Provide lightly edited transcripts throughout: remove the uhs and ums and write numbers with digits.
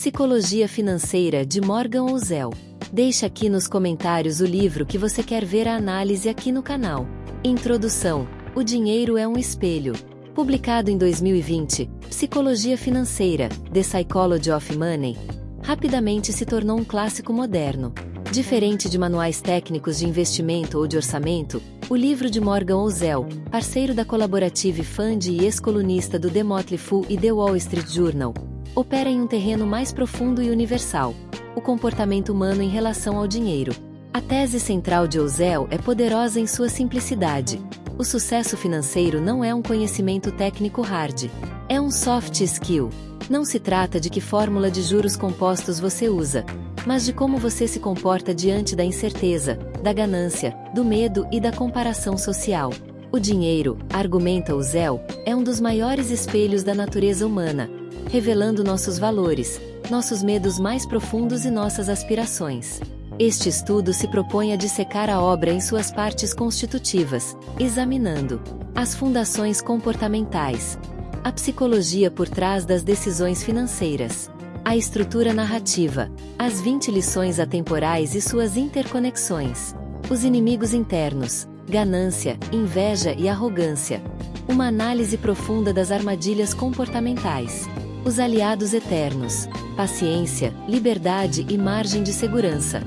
Psicologia Financeira de Morgan Housel. Deixe aqui nos comentários o livro que você quer ver a análise aqui no canal. Introdução: O dinheiro é um espelho. Publicado em 2020, Psicologia Financeira, The Psychology of Money, rapidamente se tornou um clássico moderno. Diferente de manuais técnicos de investimento ou de orçamento, o livro de Morgan Housel, parceiro da Collaborative Fund e ex-colunista do The Motley Fool e The Wall Street Journal, opera em um terreno mais profundo e universal: o comportamento humano em relação ao dinheiro. A tese central de Housel é poderosa em sua simplicidade. O sucesso financeiro não é um conhecimento técnico hard. É um soft skill. Não se trata de que fórmula de juros compostos você usa, mas de como você se comporta diante da incerteza, da ganância, do medo e da comparação social. O dinheiro, argumenta Housel, é um dos maiores espelhos da natureza humana, revelando nossos valores, nossos medos mais profundos e nossas aspirações. Este estudo se propõe a dissecar a obra em suas partes constitutivas, examinando as fundações comportamentais, a psicologia por trás das decisões financeiras, a estrutura narrativa, as 20 lições atemporais e suas interconexões, os inimigos internos, ganância, inveja e arrogância, uma análise profunda das armadilhas comportamentais, os aliados eternos, paciência, liberdade e margem de segurança,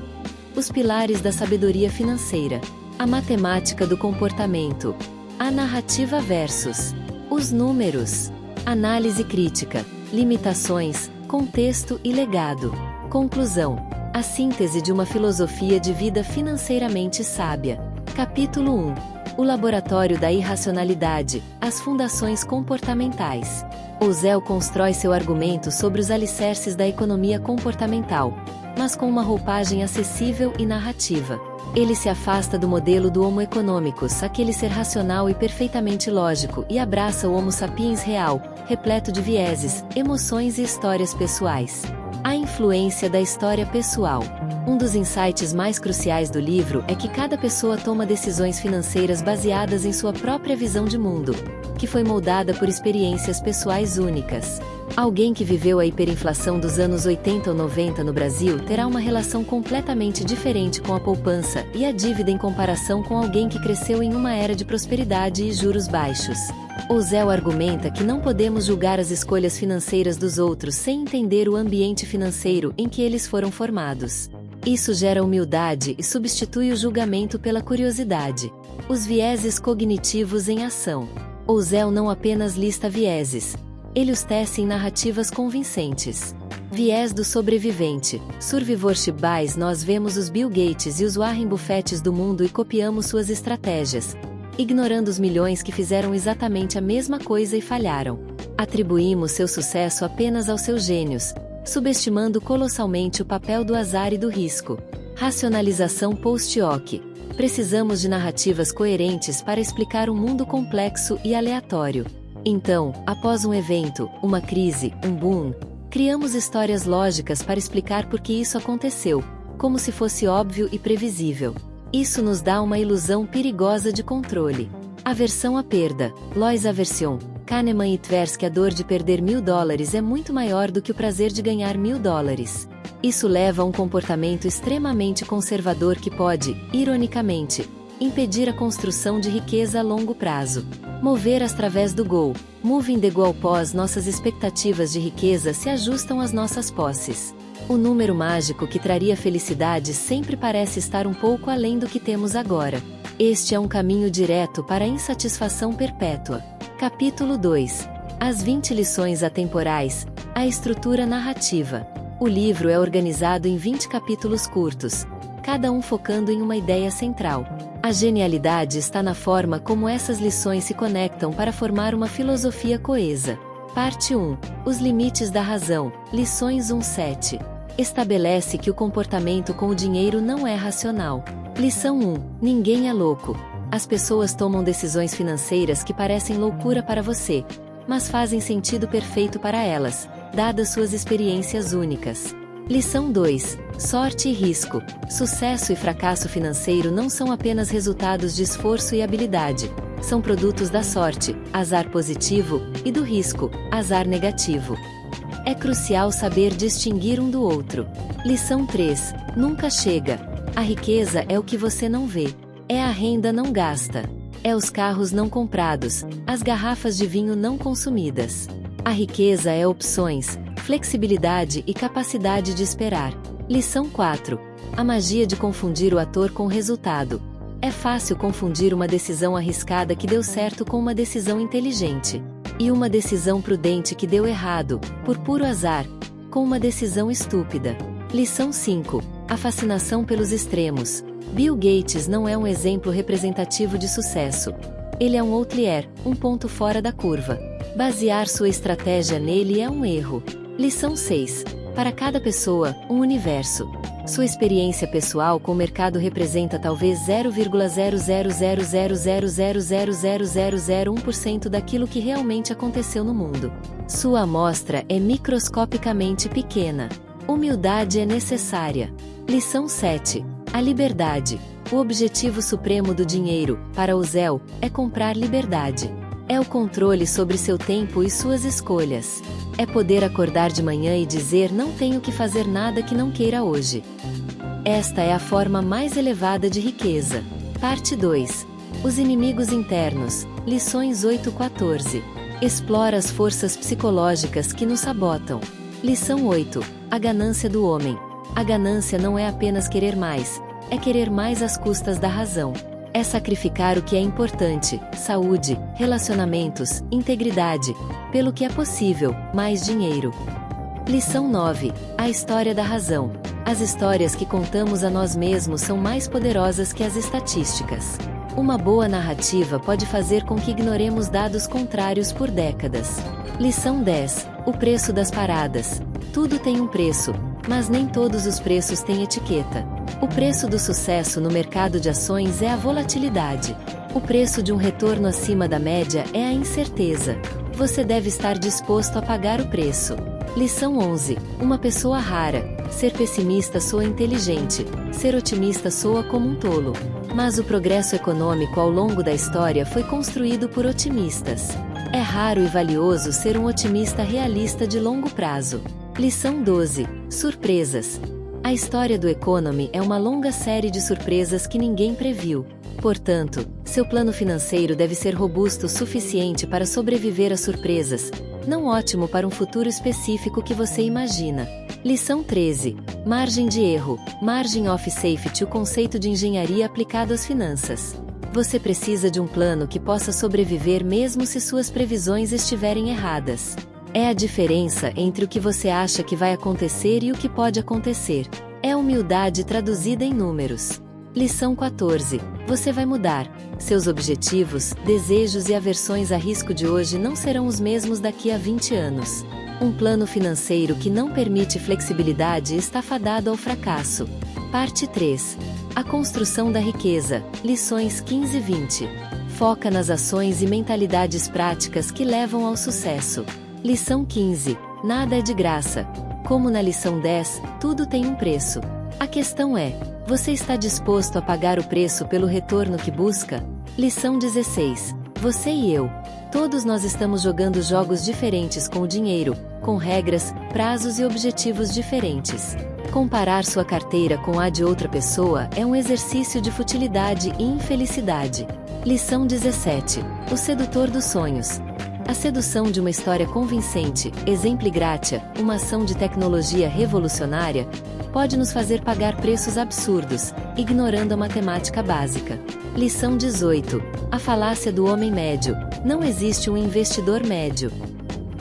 os pilares da sabedoria financeira, a matemática do comportamento, a narrativa versus os números, análise crítica, limitações, contexto e legado. Conclusão: a síntese de uma filosofia de vida financeiramente sábia. Capítulo 1: O laboratório da irracionalidade, as fundações comportamentais. Housel constrói seu argumento sobre os alicerces da economia comportamental, mas com uma roupagem acessível e narrativa. Ele se afasta do modelo do Homo economicus, aquele ser racional e perfeitamente lógico, e abraça o Homo sapiens real, repleto de vieses, emoções e histórias pessoais. A influência da história pessoal. Um dos insights mais cruciais do livro é que cada pessoa toma decisões financeiras baseadas em sua própria visão de mundo, que foi moldada por experiências pessoais únicas. Alguém que viveu a hiperinflação dos anos 80 ou 90 no Brasil terá uma relação completamente diferente com a poupança e a dívida em comparação com alguém que cresceu em uma era de prosperidade e juros baixos. Housel argumenta que não podemos julgar as escolhas financeiras dos outros sem entender o ambiente financeiro em que eles foram formados. Isso gera humildade e substitui o julgamento pela curiosidade. Os vieses cognitivos em ação. Housel não apenas lista vieses, ele os tece em narrativas convincentes. Viés do sobrevivente. Survivorship Bias. Nós vemos os Bill Gates e os Warren Buffetts do mundo e copiamos suas estratégias, ignorando os milhões que fizeram exatamente a mesma coisa e falharam. Atribuímos seu sucesso apenas aos seus gênios, subestimando colossalmente o papel do azar e do risco. Racionalização post-hoc. Precisamos de narrativas coerentes para explicar um mundo complexo e aleatório. Então, após um evento, uma crise, um boom, criamos histórias lógicas para explicar por que isso aconteceu, como se fosse óbvio e previsível. Isso nos dá uma ilusão perigosa de controle. Aversão à perda. Lois Aversion, Kahneman e Tversky. A dor de perder $1000 é muito maior do que o prazer de ganhar $1000. Isso leva a um comportamento extremamente conservador que pode, ironicamente, impedir a construção de riqueza a longo prazo. Mover através do goal. Moving the goalposts. Nossas expectativas de riqueza se ajustam às nossas posses. O número mágico que traria felicidade sempre parece estar um pouco além do que temos agora. Este é um caminho direto para a insatisfação perpétua. Capítulo 2: As 20 lições atemporais, a estrutura narrativa. O livro é organizado em 20 capítulos curtos, cada um focando em uma ideia central. A genialidade está na forma como essas lições se conectam para formar uma filosofia coesa. Parte 1: Os limites da razão. Lições 1-7. Estabelece que o comportamento com o dinheiro não é racional. Lição 1: Ninguém é louco. As pessoas tomam decisões financeiras que parecem loucura para você, mas fazem sentido perfeito para elas, dadas suas experiências únicas. Lição 2: Sorte e risco. Sucesso e fracasso financeiro não são apenas resultados de esforço e habilidade. São produtos da sorte, azar positivo, e do risco, azar negativo. É crucial saber distinguir um do outro. Lição 3. Nunca chega. A riqueza é o que você não vê. É a renda não gasta. É os carros não comprados, as garrafas de vinho não consumidas. A riqueza é opções, flexibilidade e capacidade de esperar. Lição 4. A magia de confundir o ator com o resultado. É fácil confundir uma decisão arriscada que deu certo com uma decisão inteligente. E uma decisão prudente que deu errado, por puro azar, com uma decisão estúpida. Lição 5. A fascinação pelos extremos. Bill Gates não é um exemplo representativo de sucesso. Ele é um outlier, um ponto fora da curva. Basear sua estratégia nele é um erro. Lição 6. Para cada pessoa, um universo. Sua experiência pessoal com o mercado representa talvez 0,00000000001% daquilo que realmente aconteceu no mundo. Sua amostra é microscopicamente pequena. Humildade é necessária. Lição 7. A liberdade. O objetivo supremo do dinheiro, para o Zéu, é comprar liberdade. É o controle sobre seu tempo e suas escolhas. É poder acordar de manhã e dizer não tenho que fazer nada que não queira hoje. Esta é a forma mais elevada de riqueza. Parte 2. Os inimigos internos. Lições 8-14. Explora as forças psicológicas que nos sabotam. Lição 8. A ganância do homem. A ganância não é apenas querer mais, é querer mais às custas da razão. É sacrificar o que é importante, saúde, relacionamentos, integridade, pelo que é possível, mais dinheiro. Lição 9. A história da razão. As histórias que contamos a nós mesmos são mais poderosas que as estatísticas. Uma boa narrativa pode fazer com que ignoremos dados contrários por décadas. Lição 10. O preço das paradas. Tudo tem um preço, mas nem todos os preços têm etiqueta. O preço do sucesso no mercado de ações é a volatilidade. O preço de um retorno acima da média é a incerteza. Você deve estar disposto a pagar o preço. Lição 11. Uma pessoa rara. Ser pessimista soa inteligente, ser otimista soa como um tolo. Mas o progresso econômico ao longo da história foi construído por otimistas. É raro e valioso ser um otimista realista de longo prazo. Lição 12. Surpresas. A história do Economy é uma longa série de surpresas que ninguém previu. Portanto, seu plano financeiro deve ser robusto o suficiente para sobreviver às surpresas, não ótimo para um futuro específico que você imagina. Lição 13. Margem de erro. Margin of safety, o conceito de engenharia aplicado às finanças. Você precisa de um plano que possa sobreviver mesmo se suas previsões estiverem erradas. É a diferença entre o que você acha que vai acontecer e o que pode acontecer. É humildade traduzida em números. Lição 14. Você vai mudar. Seus objetivos, desejos e aversões a risco de hoje não serão os mesmos daqui a 20 anos. Um plano financeiro que não permite flexibilidade está fadado ao fracasso. Parte 3. A construção da riqueza. Lições 15 e 20. Foca nas ações e mentalidades práticas que levam ao sucesso. Lição 15. Nada é de graça. Como na lição 10, tudo tem um preço. A questão é, você está disposto a pagar o preço pelo retorno que busca? Lição 16. Você e eu. Todos nós estamos jogando jogos diferentes com o dinheiro, com regras, prazos e objetivos diferentes. Comparar sua carteira com a de outra pessoa é um exercício de futilidade e infelicidade. Lição 17. O sedutor dos sonhos. A sedução de uma história convincente, exempli gratia, uma ação de tecnologia revolucionária, pode nos fazer pagar preços absurdos, ignorando a matemática básica. Lição 18. A falácia do homem médio. Não existe um investidor médio.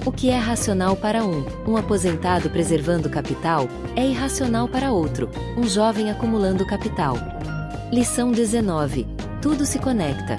O que é racional para um aposentado preservando capital, é irracional para outro, um jovem acumulando capital. Lição 19. Tudo se conecta.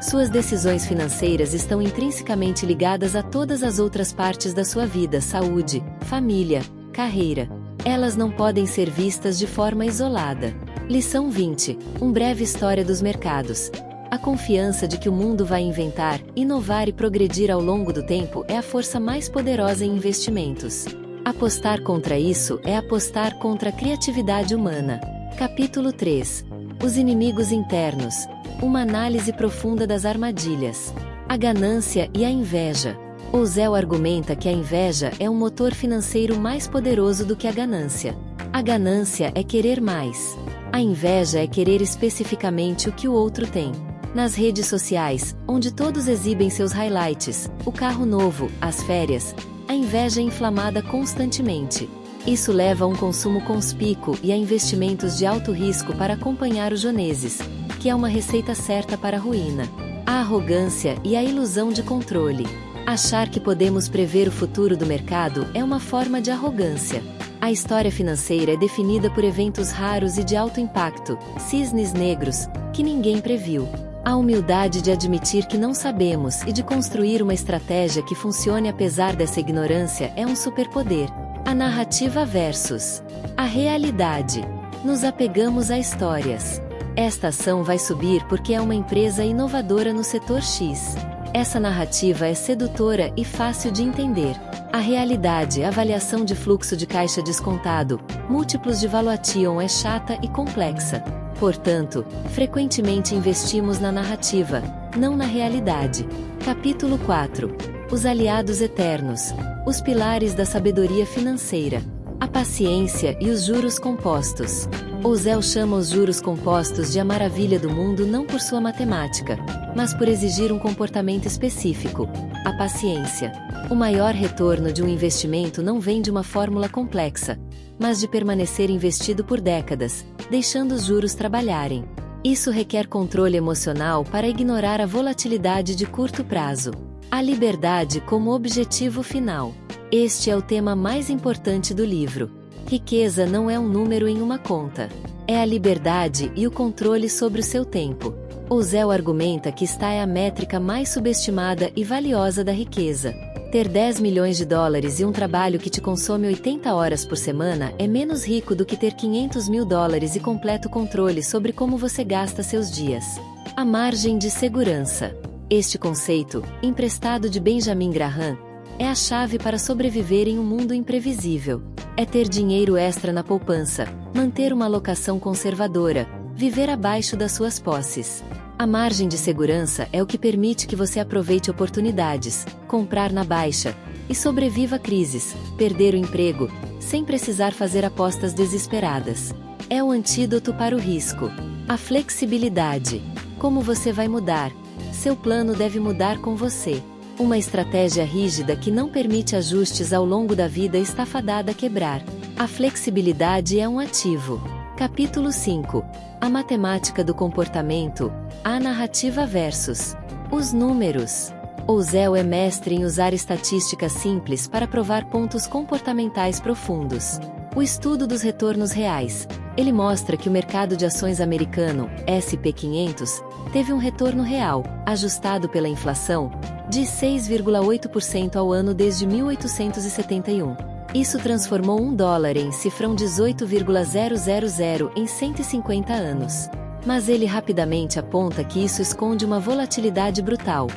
Suas decisões financeiras estão intrinsecamente ligadas a todas as outras partes da sua vida: saúde, família, carreira. Elas não podem ser vistas de forma isolada. Lição 20. Breve história dos mercados. A confiança de que o mundo vai inventar, inovar e progredir ao longo do tempo é a força mais poderosa em investimentos. Apostar contra isso é apostar contra a criatividade humana. Capítulo 3. Os inimigos internos. Uma análise profunda das armadilhas. A ganância e a inveja. Ouzel argumenta que a inveja é um motor financeiro mais poderoso do que a ganância. A ganância é querer mais. A inveja é querer especificamente o que o outro tem. Nas redes sociais, onde todos exibem seus highlights, o carro novo, as férias, a inveja é inflamada constantemente. Isso leva a um consumo conspícuo e a investimentos de alto risco para acompanhar os joneses, que é uma receita certa para a ruína. A arrogância e a ilusão de controle. Achar que podemos prever o futuro do mercado é uma forma de arrogância. A história financeira é definida por eventos raros e de alto impacto, cisnes negros, que ninguém previu. A humildade de admitir que não sabemos e de construir uma estratégia que funcione apesar dessa ignorância é um superpoder. A narrativa versus a realidade. Nos apegamos a histórias. Esta ação vai subir porque é uma empresa inovadora no setor X. Essa narrativa é sedutora e fácil de entender. A realidade, avaliação de fluxo de caixa descontado, múltiplos de valuation é chata e complexa. Portanto, frequentemente investimos na narrativa, não na realidade. Capítulo 4. Os aliados eternos. Os pilares da sabedoria financeira. A paciência e os juros compostos. Ouzel chama os juros compostos de a maravilha do mundo não por sua matemática, mas por exigir um comportamento específico, a paciência. O maior retorno de um investimento não vem de uma fórmula complexa, mas de permanecer investido por décadas, deixando os juros trabalharem. Isso requer controle emocional para ignorar a volatilidade de curto prazo. A liberdade como objetivo final. Este é o tema mais importante do livro. Riqueza não é um número em uma conta. É a liberdade e o controle sobre o seu tempo. Ouzel argumenta que esta é a métrica mais subestimada e valiosa da riqueza. Ter 10 milhões de dólares e um trabalho que te consome 80 horas por semana é menos rico do que ter 500 mil dólares e completo controle sobre como você gasta seus dias. A margem de segurança. Este conceito, emprestado de Benjamin Graham, é a chave para sobreviver em um mundo imprevisível. É ter dinheiro extra na poupança, manter uma alocação conservadora, viver abaixo das suas posses. A margem de segurança é o que permite que você aproveite oportunidades, comprar na baixa, e sobreviva a crises, perder o emprego, sem precisar fazer apostas desesperadas. É o antídoto para o risco. A flexibilidade. Como você vai mudar? Seu plano deve mudar com você. Uma estratégia rígida que não permite ajustes ao longo da vida está fadada a quebrar. A flexibilidade é um ativo. Capítulo 5. A matemática do comportamento, a narrativa versus os números. Ouzel é mestre em usar estatísticas simples para provar pontos comportamentais profundos. O estudo dos retornos reais. Ele mostra que o mercado de ações americano, S&P 500, teve um retorno real, ajustado pela inflação, de 6,8% ao ano desde 1871. Isso transformou $1 em cifrão 18,000 em 150 anos. Mas ele rapidamente aponta que isso esconde uma volatilidade brutal.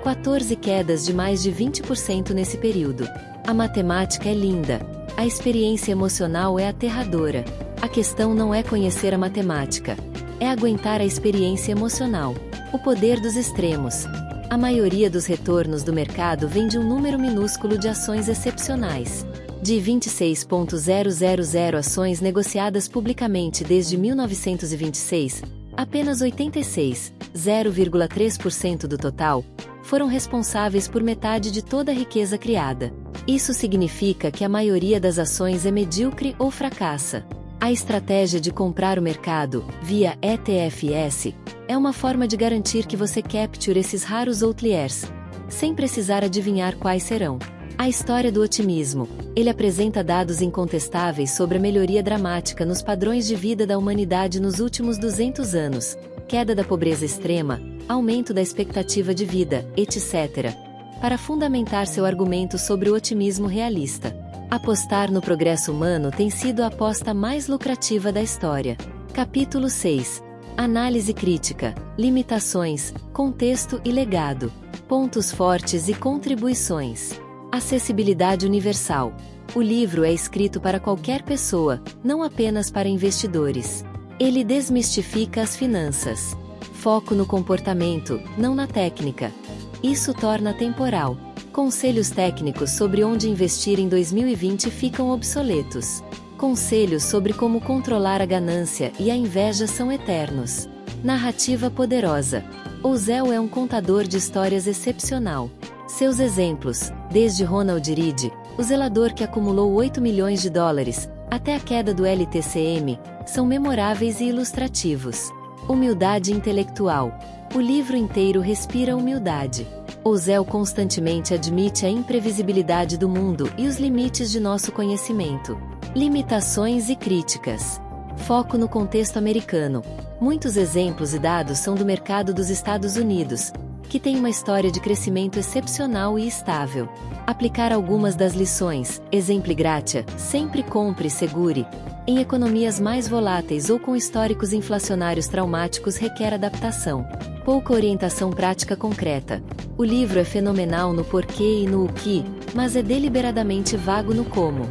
14 quedas de mais de 20% nesse período. A matemática é linda. A experiência emocional é aterradora. A questão não é conhecer a matemática. É aguentar a experiência emocional. O poder dos extremos. A maioria dos retornos do mercado vem de um número minúsculo de ações excepcionais. De 26.000 ações negociadas publicamente desde 1926, apenas 86,0,3% do total, foram responsáveis por metade de toda a riqueza criada. Isso significa que a maioria das ações é medíocre ou fracassa. A estratégia de comprar o mercado, via ETFs, é uma forma de garantir que você capture esses raros outliers, sem precisar adivinhar quais serão. A história do otimismo. Ele apresenta dados incontestáveis sobre a melhoria dramática nos padrões de vida da humanidade nos últimos 200 anos, queda da pobreza extrema, aumento da expectativa de vida, etc., para fundamentar seu argumento sobre o otimismo realista. Apostar no progresso humano tem sido a aposta mais lucrativa da história. Capítulo 6. Análise crítica, limitações, contexto e legado, pontos fortes e contribuições. Acessibilidade universal. O livro é escrito para qualquer pessoa, não apenas para investidores. Ele desmistifica as finanças. Foco no comportamento, não na técnica. Isso torna temporal. Conselhos técnicos sobre onde investir em 2020 ficam obsoletos. Conselhos sobre como controlar a ganância e a inveja são eternos. Narrativa poderosa. Ouzel é um contador de histórias excepcional. Seus exemplos, desde Ronald Read, o zelador que acumulou 8 milhões de dólares, até a queda do LTCM, são memoráveis e ilustrativos. Humildade intelectual. O livro inteiro respira humildade. Ouzel constantemente admite a imprevisibilidade do mundo e os limites de nosso conhecimento. Limitações e críticas. Foco no contexto americano. Muitos exemplos e dados são do mercado dos Estados Unidos, que tem uma história de crescimento excepcional e estável. Aplicar algumas das lições, exemplo gratia, sempre compre e segure, em economias mais voláteis ou com históricos inflacionários traumáticos requer adaptação. Pouca orientação prática concreta. O livro é fenomenal no porquê e no o que, mas é deliberadamente vago no como.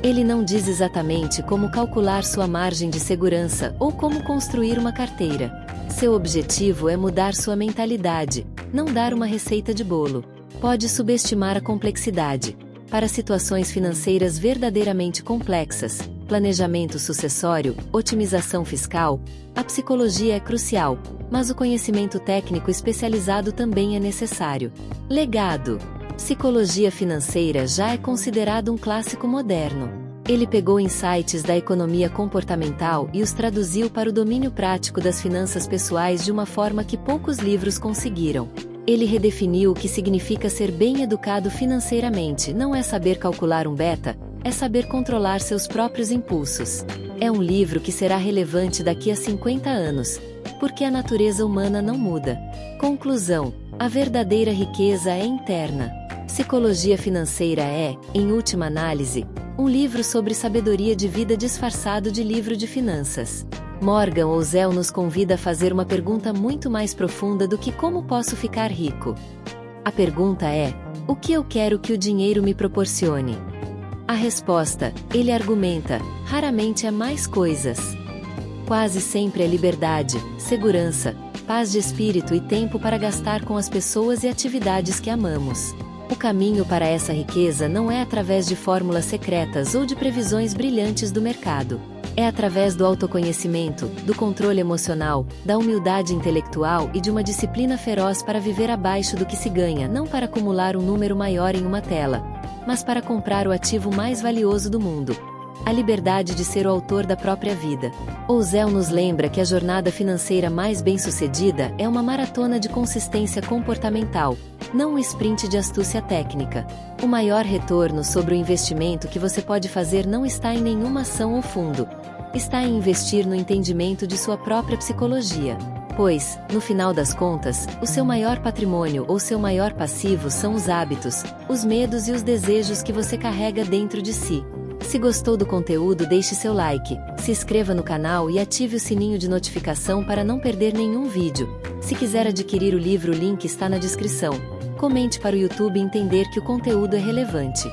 Ele não diz exatamente como calcular sua margem de segurança ou como construir uma carteira. Seu objetivo é mudar sua mentalidade, não dar uma receita de bolo. Pode subestimar a complexidade. Para situações financeiras verdadeiramente complexas, planejamento sucessório, otimização fiscal, a psicologia é crucial, mas o conhecimento técnico especializado também é necessário. Legado. Psicologia financeira já é considerado um clássico moderno. Ele pegou insights da economia comportamental e os traduziu para o domínio prático das finanças pessoais de uma forma que poucos livros conseguiram. Ele redefiniu o que significa ser bem educado financeiramente. Não é saber calcular um beta, é saber controlar seus próprios impulsos. É um livro que será relevante daqui a 50 anos, porque a natureza humana não muda. Conclusão: a verdadeira riqueza é interna. Psicologia financeira é, em última análise, um livro sobre sabedoria de vida disfarçado de livro de finanças. Morgan Ouzel nos convida a fazer uma pergunta muito mais profunda do que como posso ficar rico. A pergunta é: o que eu quero que o dinheiro me proporcione? A resposta, ele argumenta, raramente é mais coisas. Quase sempre é liberdade, segurança, paz de espírito e tempo para gastar com as pessoas e atividades que amamos. O caminho para essa riqueza não é através de fórmulas secretas ou de previsões brilhantes do mercado. É através do autoconhecimento, do controle emocional, da humildade intelectual e de uma disciplina feroz para viver abaixo do que se ganha, não para acumular um número maior em uma tela, mas para comprar o ativo mais valioso do mundo: a liberdade de ser o autor da própria vida. Ouzel nos lembra que a jornada financeira mais bem-sucedida é uma maratona de consistência comportamental, não um sprint de astúcia técnica. O maior retorno sobre o investimento que você pode fazer não está em nenhuma ação ou fundo. Está em investir no entendimento de sua própria psicologia. Pois, no final das contas, o seu maior patrimônio ou seu maior passivo são os hábitos, os medos e os desejos que você carrega dentro de si. Se gostou do conteúdo, deixe seu like, se inscreva no canal e ative o sininho de notificação para não perder nenhum vídeo. Se quiser adquirir o livro, o link está na descrição. Comente para o YouTube entender que o conteúdo é relevante.